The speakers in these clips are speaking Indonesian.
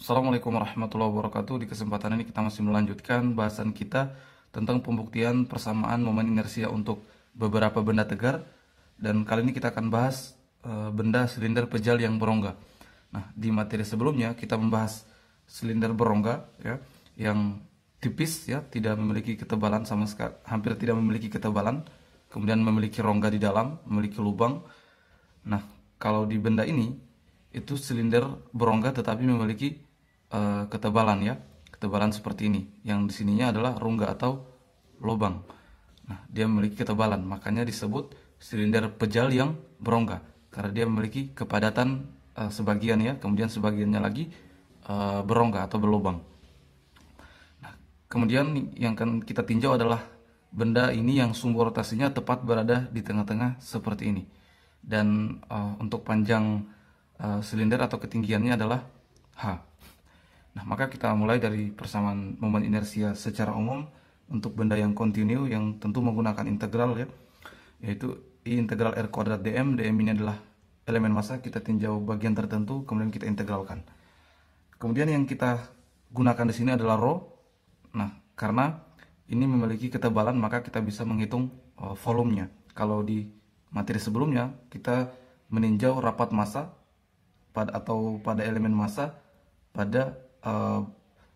Assalamualaikum warahmatullahi wabarakatuh. Di kesempatan ini kita masih melanjutkan bahasan kita tentang pembuktian persamaan momen inersia untuk beberapa benda tegar. Dan kali ini kita akan bahas benda silinder pejal yang berongga. Nah, di materi sebelumnya kita membahas silinder berongga ya, yang tipis ya, tidak memiliki ketebalan sama sekali, hampir tidak memiliki ketebalan, kemudian memiliki rongga di dalam, memiliki lubang. Nah, kalau di benda ini itu silinder berongga tetapi memiliki ketebalan ya, ketebalan seperti ini. Yang di sininya adalah rongga atau lubang. Nah, dia memiliki ketebalan, makanya disebut silinder pejal yang berongga karena dia memiliki kepadatan sebagian ya, kemudian sebagiannya lagi berongga atau berlubang. Nah, kemudian yang akan kita tinjau adalah benda ini yang sumbu rotasinya tepat berada di tengah-tengah seperti ini. Dan untuk panjang silinder atau ketinggiannya adalah H. Nah, maka kita mulai dari persamaan momen inersia secara umum untuk benda yang kontinu yang tentu menggunakan integral ya, yaitu I integral R kuadrat dm. Dm ini adalah elemen massa, kita tinjau bagian tertentu kemudian kita integralkan. Kemudian yang kita gunakan di sini adalah rho. Nah, karena ini memiliki ketebalan maka kita bisa menghitung volumenya. Kalau di materi sebelumnya kita meninjau rapat massa pada elemen massa pada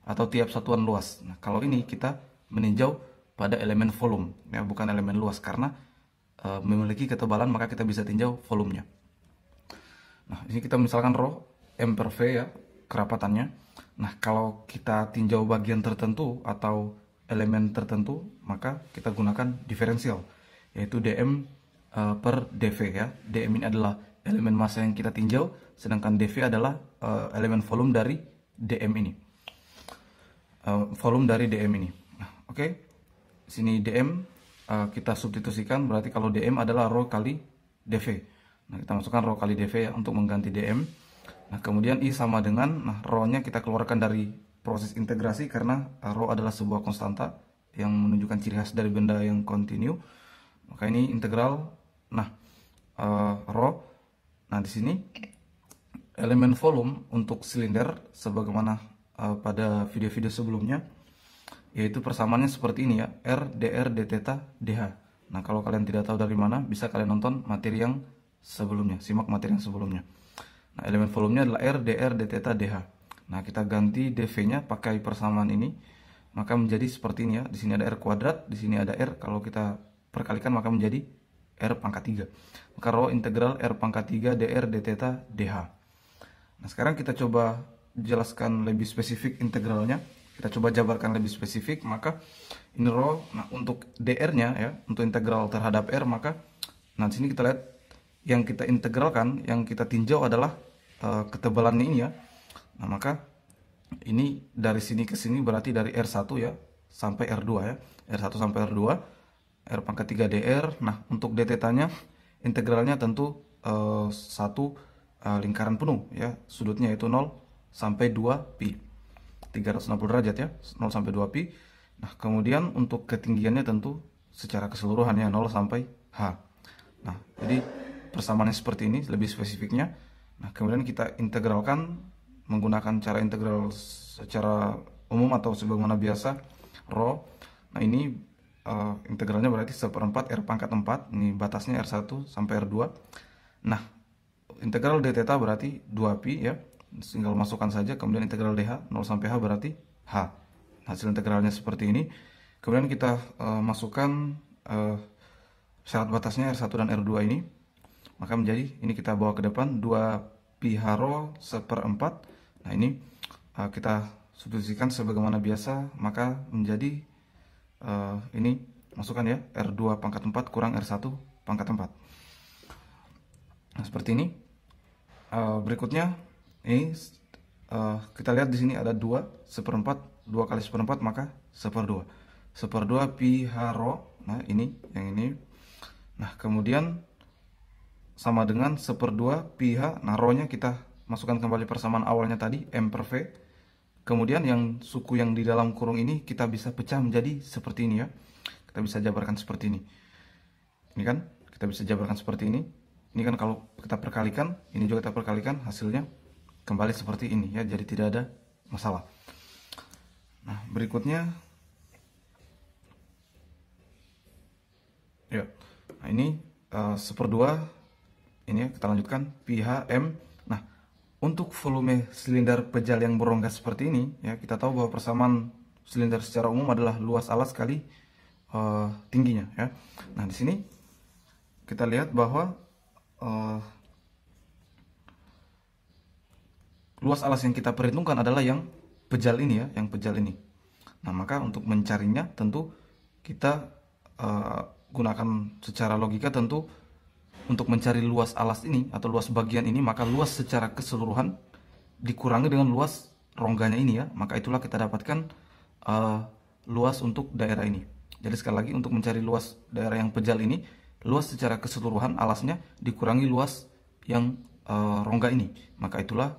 atau tiap satuan luas. Nah, kalau ini kita meninjau pada elemen volume ya, bukan elemen luas karena memiliki ketebalan maka kita bisa tinjau volumenya. Nah, ini kita misalkan rho m per v ya, kerapatannya. Nah, kalau kita tinjau bagian tertentu atau elemen tertentu maka kita gunakan diferensial, yaitu dm per dv ya. Dm ini adalah elemen massa yang kita tinjau, sedangkan dv adalah elemen volume dari dm ini, volume dari dm ini. Nah, oke, sini dm kita substitusikan, berarti kalau dm adalah rho kali dv. Nah, kita masukkan rho kali dv ya untuk mengganti dm. Nah, kemudian I sama dengan, rho-nya kita keluarkan dari proses integrasi karena rho adalah sebuah konstanta yang menunjukkan ciri khas dari benda yang kontinu. Maka ini integral. Nah, rho. Nah, di sini elemen volume untuk silinder sebagaimana pada video-video sebelumnya, yaitu persamaannya seperti ini ya, R dr d theta dh. Nah, kalau kalian tidak tahu dari mana, bisa kalian nonton materi yang sebelumnya, simak materi yang sebelumnya. Nah, elemen volumenya adalah R dr d theta dh. Nah, kita ganti dv-nya pakai persamaan ini, maka menjadi seperti ini ya. Di sini ada R kuadrat, di sini ada R. Kalau kita perkalikan maka menjadi R pangkat 3. Maka rho integral R pangkat 3 dr d theta dh. Nah, sekarang kita coba jelaskan lebih spesifik integralnya. Kita coba jabarkan lebih spesifik. Maka ini rho. Nah, untuk dr-nya ya, untuk integral terhadap R, maka nah di sini kita lihat yang kita integralkan, yang kita tinjau adalah ketebalannya ini ya. Nah, maka ini dari sini ke sini berarti dari R1 ya sampai R2 ya. R1 sampai R2, R pangkat 3 dr. Nah, untuk dθ-nya integralnya tentu satu lingkaran penuh ya, sudutnya itu 0 sampai 2 pi, 360 derajat ya, 0 sampai 2 pi. Nah, kemudian untuk ketinggiannya tentu secara keseluruhannya 0 sampai h. Nah, jadi persamaannya seperti ini lebih spesifiknya. Nah, kemudian kita integralkan menggunakan cara integral secara umum atau sebagaimana biasa, rho. Nah, ini integralnya berarti 1/4 R pangkat 4, ini batasnya R1 sampai R2. Nah, integral dθ berarti 2 pi ya, tinggal masukkan saja. Kemudian integral dh 0 sampai h berarti h. Hasil integralnya seperti ini. Kemudian kita masukkan syarat batasnya R1 dan R2 ini, maka menjadi ini kita bawa ke depan 2 pi h rho 1/4. Nah, ini kita substitusikan sebagaimana biasa, maka menjadi ini masukkan ya, R2 pangkat 4 kurang R1 pangkat 4. Nah, seperti ini. Berikutnya ini kita lihat di sini ada 2 1/4, 2 kali 1/4 maka 1/2. 1/2 pi h rho. Nah, ini yang ini. Nah, kemudian sama dengan 1/2 pi h. Nah, rho-nya kita masukkan kembali persamaan awalnya tadi, m per v. Kemudian yang suku yang di dalam kurung ini kita bisa pecah menjadi seperti ini ya. Kita bisa jabarkan seperti ini. Ini kan kita bisa jabarkan seperti ini. Ini kan kalau kita perkalikan, ini juga kita perkalikan, hasilnya kembali seperti ini ya. Jadi tidak ada masalah. Nah, berikutnya ya. Nah, ini 1/2 ini ya, kita lanjutkan PHM. Nah, untuk volume silinder pejal yang berongga seperti ini ya, kita tahu bahwa persamaan silinder secara umum adalah luas alas kali tingginya ya. Nah, di sini kita lihat bahwa luas alas yang kita perhitungkan adalah yang pejal ini ya, yang pejal ini. Nah, maka untuk mencarinya tentu kita gunakan secara logika, tentu untuk mencari luas alas ini atau luas bagian ini, maka luas secara keseluruhan dikurangi dengan luas rongganya ini ya, maka itulah kita dapatkan luas untuk daerah ini. Jadi sekali lagi, untuk mencari luas daerah yang pejal ini, luas secara keseluruhan alasnya dikurangi luas yang rongga ini, maka itulah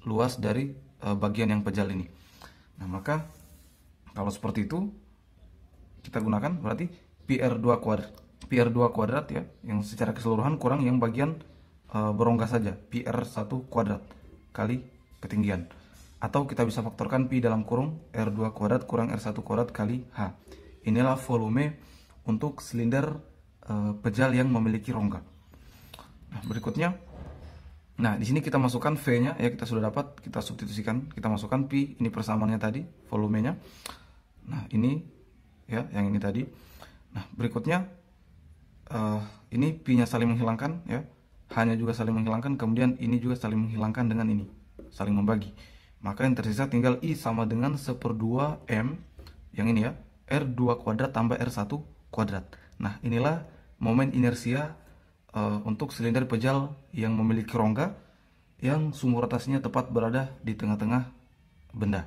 luas dari bagian yang pejal ini. Nah, maka kalau seperti itu kita gunakan berarti PR2 kuadrat ya, yang secara keseluruhan kurang yang bagian berongga saja, PR1 kuadrat kali ketinggian. Atau kita bisa faktorkan Pi dalam kurung R2 kuadrat kurang R1 kuadrat kali H. Inilah volume untuk silinder pejal yang memiliki rongga. Nah, berikutnya, nah di sini kita masukkan V-nya ya, kita sudah dapat, kita substitusikan, kita masukkan Pi, ini persamaannya tadi, volumenya. Nah, ini ya, yang ini tadi. Nah, berikutnya ini Pi-nya saling menghilangkan ya, H-nya juga saling menghilangkan, kemudian ini juga saling menghilangkan dengan ini, saling membagi. Maka yang tersisa tinggal I sama dengan 1/2 M, yang ini ya, R2 kuadrat tambah R1 kuadrat. Nah, inilah momen inersia untuk silinder pejal yang memiliki rongga yang sumbu rotasinya tepat berada di tengah-tengah benda.